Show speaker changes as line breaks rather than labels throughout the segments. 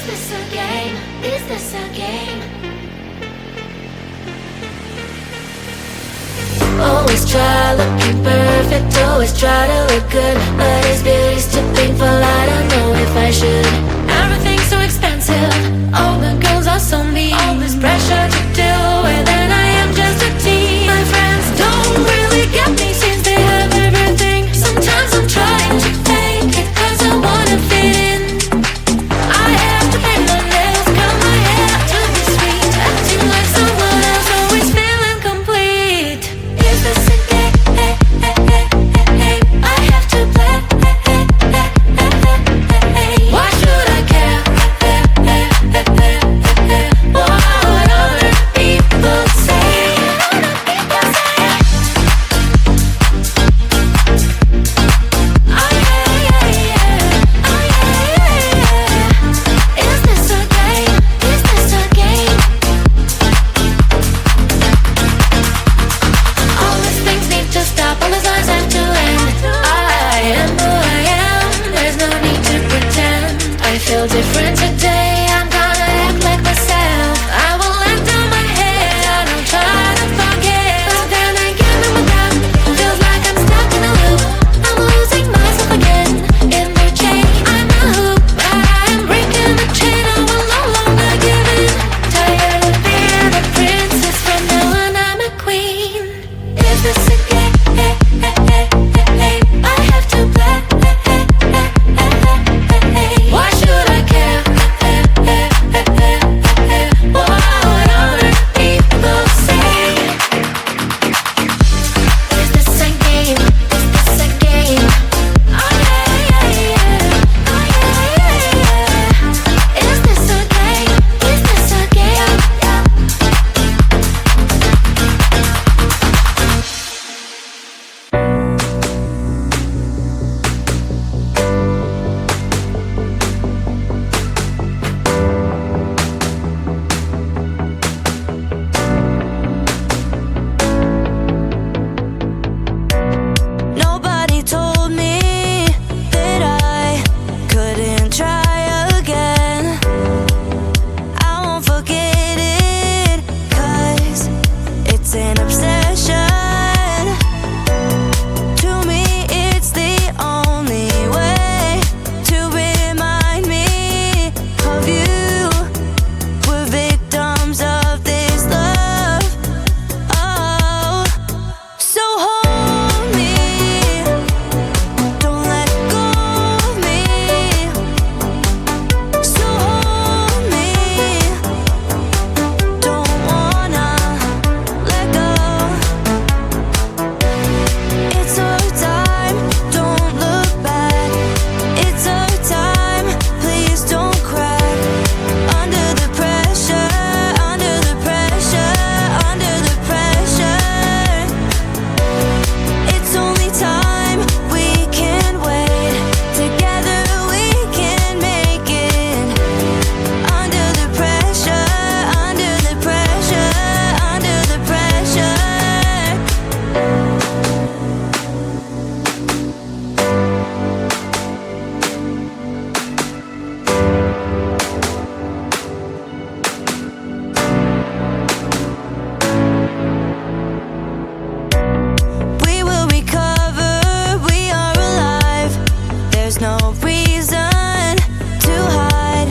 this a game? Is this a game? Always try looking perfect, always try to look good, but is beauty's too painful? I don't know if I should. Everything's so expensive, all the girls are so mean, all this pressure to deal with, and I am just a teen. My friends don't really get me since they have everything. Sometimes I'm trying to fake it cause I wanna fit in. I have to paint my nails, curl my hair to be sweet, acting like someone else, always feeling complete. Is this a game? I have to play. Why should I care? What other people say? Oh yeah, yeah, yeah. Oh yeah, yeah, yeah. Is this a game? Is this a game? All these things need to stop, all these lies have to end. I am who I am, there's no need to pretend. I feel different today, I'm gonna act like myself. I will let down my head, I don't try to forget. But then again, I'm around, feels like I'm stuck in a loop. I'm losing myself again, in the chain. I'm a hoop, but I am breaking the chain. I will no longer give in. Tired of being a princess, from now on I'm a queen. Is this a game? I have to play. Why should I care? What other people say? Is this a game? Is this a game? Oh yeah, yeah, yeah. Oh yeah, yeah, yeah. Is this a game? Is this a game?
Nobody told me that I couldn't try again. I won't forget it, cause it's an obsession. To me, it's the only way to remind me of you. We're victims of this love. Oh, so hold me, don't let go of me. So hold me, don't wanna let go. It's our time, don't look back. It's our time, please don't crack. Under the pressure, under the pressure, under the pressure. It's only time, we can wait. Together we can make it. Under the pressure, under the pressure, under the pressure. We will recover, we are alive. There's no reason to hide.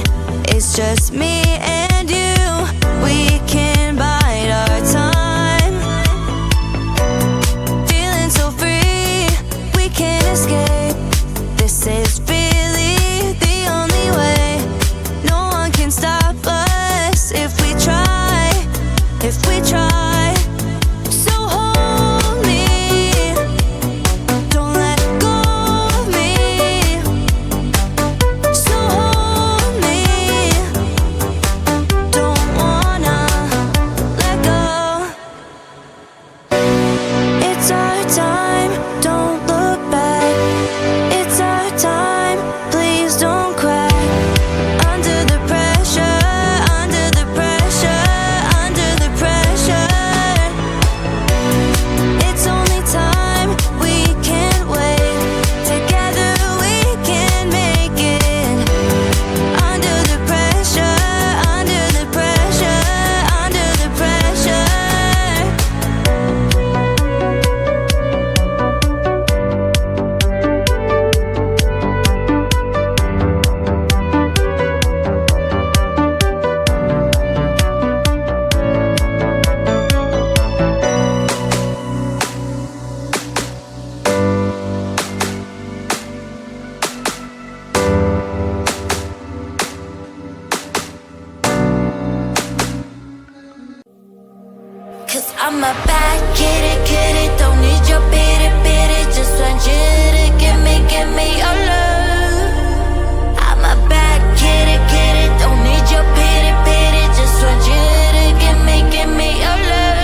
It's just me and you. We can bide our time. Feeling so free, we can't escape. This is really the only way. No one can stop us if we try. If we try. So hold me, don't let go of me. So hold me, don't wanna my back, get it, don't need your pity, just want you to give me your love. I'm my back, get it, don't need your pity, just want you to give me your love.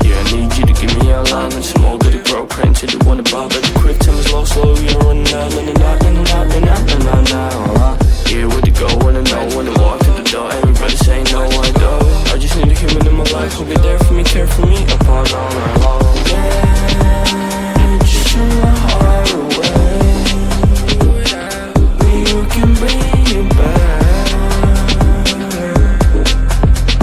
Yeah, I need you to give me your love and some more goody bro print till you wanna bob every quick time is low, slow, you're running out, now. Yeah, where to go, wanna know, when to walk through the door, everybody saying no, I don't. I just need a human in my life who'll be there for me, care for me, upon all night long. Yeah, just show my heart away. You can bring it back.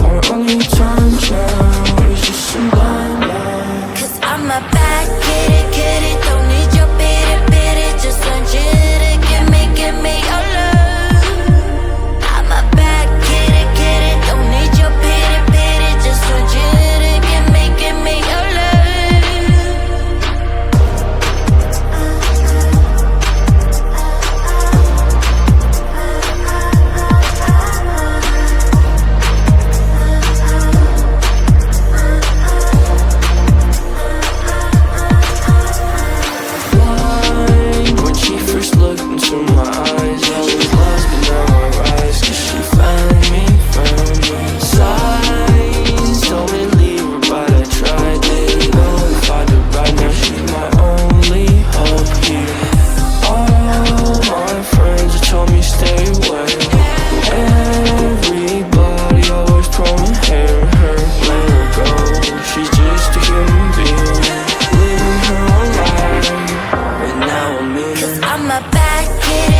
Our only time now is just some blind love.
Cause I'm my back, get it, don't need your pity, just want you to give me your love. I'm my back, get it, don't need your pity, just want you to give me your love.
When she first looked into my eyes, I was lost, but now I rise. Cause she found me. Signs told me to leave her, but I tried. Didn't know if I did right. Now she's my only hope here. All my friends have told me stay away. Everybody always told me her, let her go. She's just a human being, living her own life. But now I'm in
Cause I'm my back, get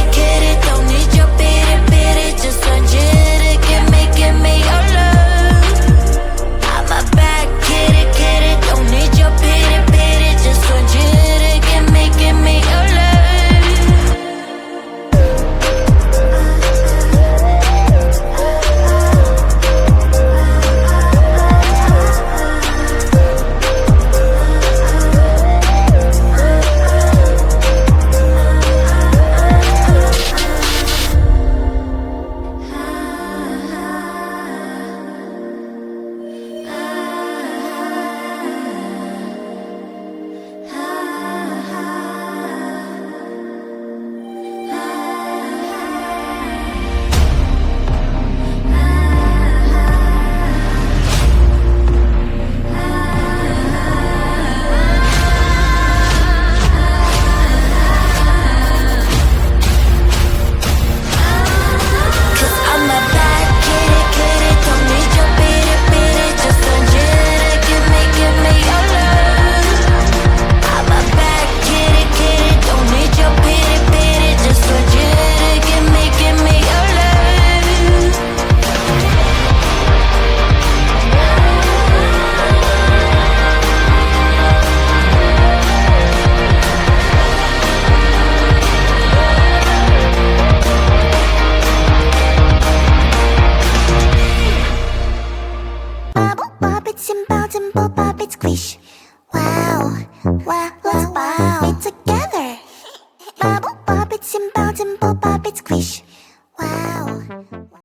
it, don't need your pity, just want you to give me your love. I'm my back, get it, don't need your pity, just want you to give me your love. Cause I'm my back, get it, don't need your pity, just want you to give me your love. I'm my back, get it, don't need your pity, just want you to give me your love.
Bubble bop, it's simple, dimple pop, it's squish. Wow, wow, wow, wow. It together. Bubble bop, it's simple, dimple pop, it's squish. Wow.